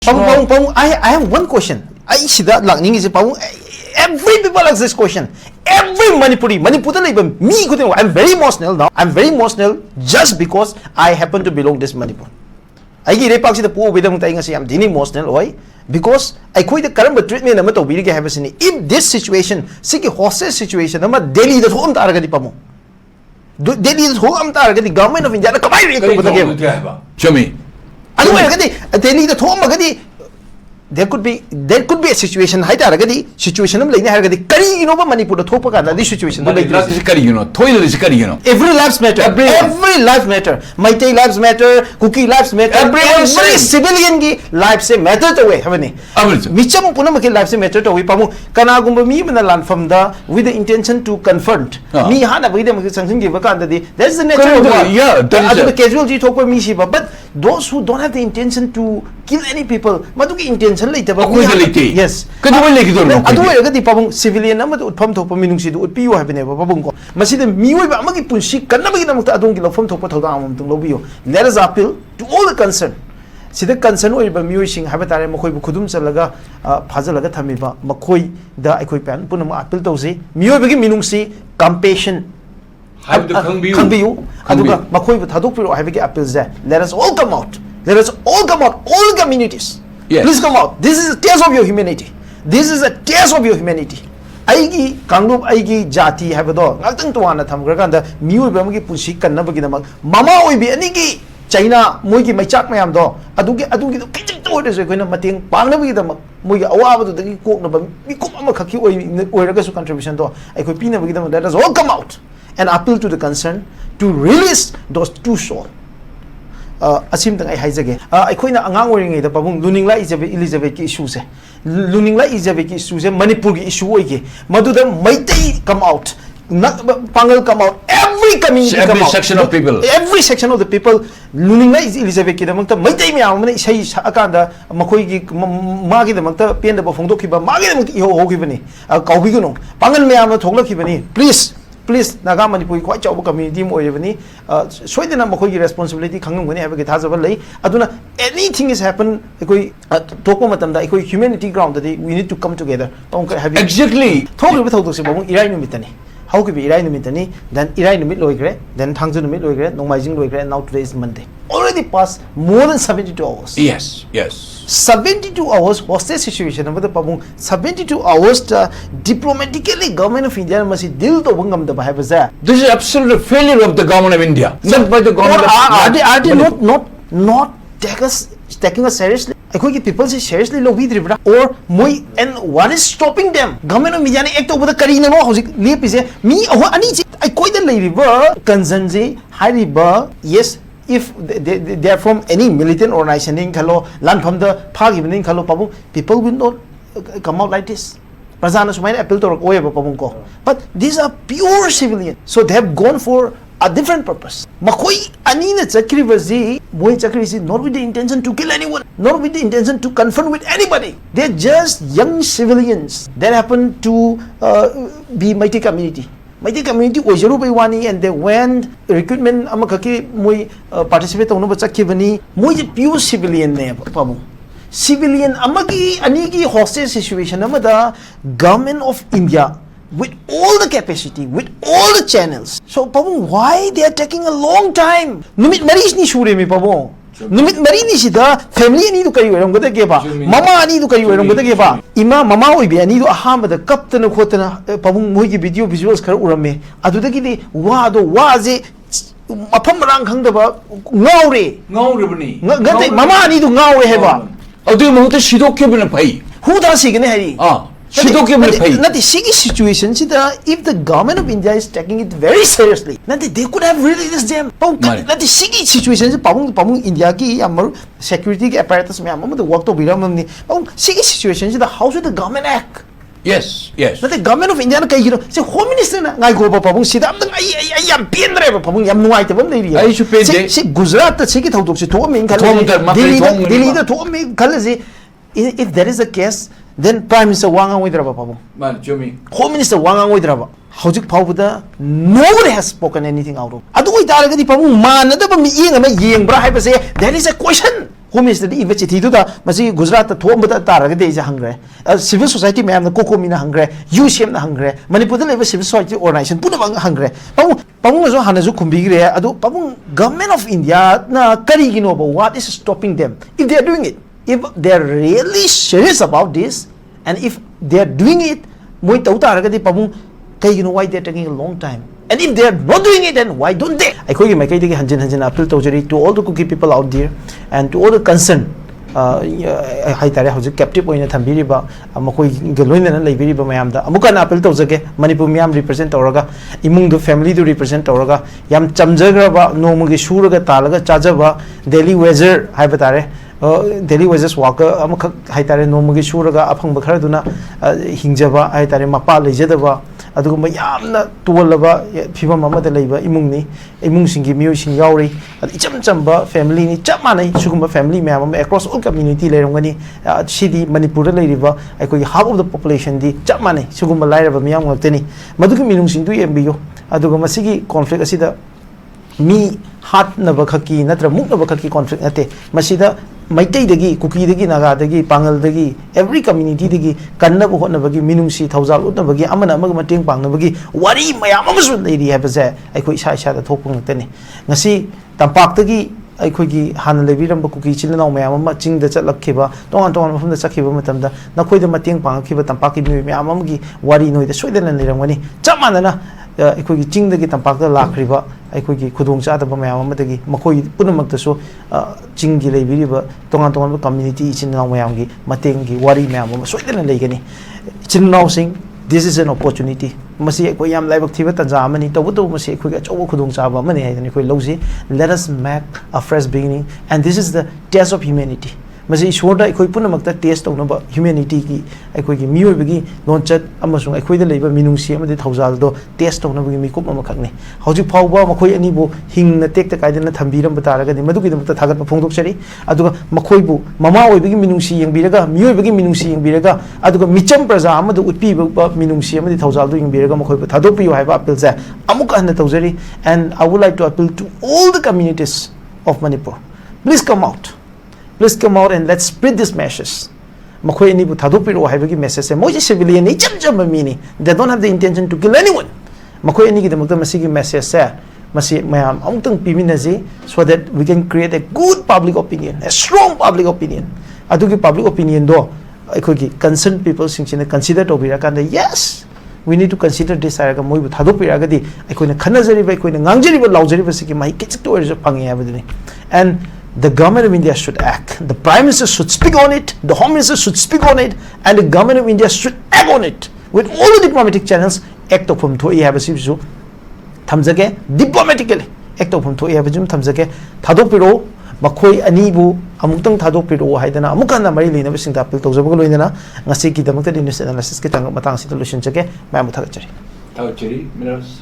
I have one question. Every people ask this question. Every Manipuri, I'm very emotional now. I'm very emotional just because I happen to belong this Manipur. I get I'm emotional. Why? Because I quit the current treatment. If this situation, hostage situation, Delhi the home target Pamu. Delhi is home target the government of India. Show me. Delhi the home there could be a situation situation Manipur this situation every lives matter every life matter Maitei lives matter Kuki lives matter every civilian lives matter to way micham punamaki lives matter to we pamu kanagumba mi land from the with the intention to confront me hana that's the nature of the casualty but those who don't have the intention to kill any people intention yes civilian let us appeal to all the concerned. Sida concern oiba miyoising habatare makoi bu khudum chalaga phajalaga thamiba makoi da aikoi pan punam appeal tawse miyoibagi minungsi compassion khangbiyu aduga makoi bu thadokpiro habagi appeal za let us all come out all communities. Yes. Please come out. This is a taste of your humanity. This is a taste of your humanity. Aigi Kanglup Aigi Jati have a dog. Nothing to one Tamgranda, Mu Bamaki Pushi Kanabagi Mama will be any China, Mugi, my chak mayam do. Aduki the kitchen to it is going to Mating, Panabi the Muga Awa to the cook, Mikomakaki or contribution to. I could pin with them. Let us all come out and appeal to the concern to release those two souls. Asim tang ai haijage aikoina angang oring da pabung luningla Elizabeth ki issue se luningla Elizabeth ki issue se Manipur ki issue oige maduda maitai come out pangal come out every community come out section of people every section of the people luningla Elizabeth ki damangta maitai me amane sei akanda makoi gi magi damangta pen da phongdok ki ba magi damangta iho hogi bani kaubi guno pangal me amna thogla ki bani please Naga Manipur quite job community more even so then I'm responsibility Kanguni have a guitar aduna anything is happened Tokomatam that humanity ground that we need to come together exactly talk with Iran Mitani how could be Iran Mitani then Iran mid loigre then Tangzun mid loigre no Majing loigre now today is Monday already passed more than 72 hours. Yes 72 hours was the situation of the Pabung 72 hours diplomatically government of India must deal to Wungam the Bahabaza. This is absolute failure of the government of India, not by the government are they not taking us seriously? I could people say seriously low with or Mui and what is stopping them? Government of India act over the Karina Lip is me I quite the lady Kanzanzi, Hariba, yes. If they are from any militant organization in Kalo, land from the park even in Kalo Pabu, people will not come out like this. But these are pure civilians. So they have gone for a different purpose. Makoi Anina Chakrivazi, Moy Chakri not with the intention to kill anyone, not with the intention to confront with anybody. They're just young civilians that happen to be mighty community. Mighty community was Yorubaiwani and they went recruitment Amakaki Mui participate on Novachakivani, Mui pure civilian name Pamu. Civilian Amagi Anigi hostage situation Amada government of India with all the capacity, with all the channels. So Pamu, why they are taking a long time? Numit Marishni Shuremi Pamu. Numit Marini Sida, family need to carry on with the Geba, Mama need to carry on with the Geba, Ima Mama will be a need to harm the captain of Hotana Pabung Mugi video visuals Karurame, Adudaki, Wado, Wazi, a Pomerang Hangaba, Nauri, Mama need to Nauri Heva. Oh, do you want to Shidoki pay? Who does he get? Not the sticky situation. If the government of India is taking it very seriously, they could have released them. Not the sticky situation. India ki security apparatus me the work to be done. Sticky situation. How should the government act? Yes. Not the government of India. Say Home Minister. I go Pabung. See that I am being driver. Pabung. I'm no item. I should pay. See Gujarat. The ticket how to see to me. If there is a case. Then Prime Minister Wangang with Raba Pabu. Home Minister Wangang with Raba. Howjuk Pauda, nobody has spoken anything out of. Adu Taragati Pamu, man, there is a question. Home Minister the image it da masi Gujarat the thom bata taraga de ja hangre civil society ma'am the koko mina hangre UCM na hangre Manipur the level civil society organization puna bang hangre pamung so hanazu kumbigre adu pamung government of India na kari gino but what is stopping them if they are doing it, if they are really serious about this, and if they are doing it moi tau taraga de pamung kay you know why they are taking a long time. And if they are not doing it, then why don't they? I call you my hanjin appeal to all the cookie people out there and to all the concerned. I tell you, captive point at Tambiriba, Amakoi Galoina and Liberiba Mayamda, Amukan appeal to Zake, Manipur represent Oraga, Imung the family to represent Oraga, Yam Chamzagraba, no Mugishuraga Talaga, Chajava, Delhi Weather, Hybatare. Delhi Weather Walker, Amaka Haitare no Mugishuraga, Apang Bakarduna, Hingjava, Haitare Mapa, Lejadava. Aduguma yamna tuwalaba phiba mama da leiba imungni imung singi miu sing yauri icham chamba family ni chap manai suguma family ma'am across all community leirongani city Manipur da leiriba aikoi half of the population di chap manai suguma lairaba miyam ngakte madugi minung sing du yembiyo aduguma sigi conflict asida mi hat na bakhaki natra muk na bakhaki conflict ate masida Maitai dagi, Kuki dagi, Naga dagi, Pangal dagi, every community dagi, Kanna ko na bagi, Minungsi, Tauzal ut na bagi, Amana magmating pang na bagi, Wari mayamamasud lady have a I could shy at hoping teni. Nasi, Tampak dagi, I could gi Han Leviram Kuki Chilano Mayama, Ching the Chatla Kiba, don't from the Sakiba Matamda, Nakoi the Mating Pang, Kiba Tampaki, Mayamagi, Wari no the Sweden and Liramani, Chamanana, I could ching the Gitampak the Lakriba. I could Kudung Chata Mayamagi, Makoi Punamaktaso, Chingi Leviba, Tongan community, Chinamayangi, Matengi, Wari Mam, Sweden and Legani. Chinau sing, this is an opportunity. Masi Koyam Live Activity Zamani, Tobuto Masi Kuga, Kudung Chaba, Mani, and Losi, let us make a fresh beginning, and this is the test of humanity. Masi Shorda, I could put a taste of humanity. I could give me don't chat Amazon, I could labor Minunsiam, the Tausaldo, taste of Namiko Makani. How do you power Makoi Anibo, Hing the take the Kaiden Tambiram Bataraga, the Maduki the Tagat Pondokshari, Aduga Makoibu, Mama will begin Minunsi and Biraga, Mu begin Minunsi and Biraga, Aduga Micham Brazama would people but Minunsiam, the Tausaldo in Biraga Makoi, Tadopi, you have appeals there, Amuka and the Tausari, and I would like to appeal to all the communities of Manipur. Please come out. Please come out and let's spread these messages. Makoi ni bu thadopiro haibagi message se moji civilian ni jam mini. They don't have the intention to kill anyone. Makoi ni gidamukta masigi message se masi mayam amtang piminaji so that we can create a good public opinion, a strong public opinion. Adugi public opinion do aikogi concerned people singchina consider to birakanda yes. We need to consider this araga moi bu thadopiragadi aikoina khanajari ba aikoina ngangjari ba laujari ba siki mai kichik to erjo pangi abadini. And the government of India should act. The Prime Minister should speak on it. The Home Minister should speak on it. And the government of India should act on it. With all the diplomatic channels, act of them to Ehabasibu Tamzake, diplomatically. Act of them to Ehabajum Tamzake, Tadopiro, Makoi Anibu, Amutang Tadopiro, Haidana, Mukana Marilina, Vissing Tapil, Tozabolina, Nasiki, the Mutadinus analysis, Matang solution, Mamutachari. Minerals.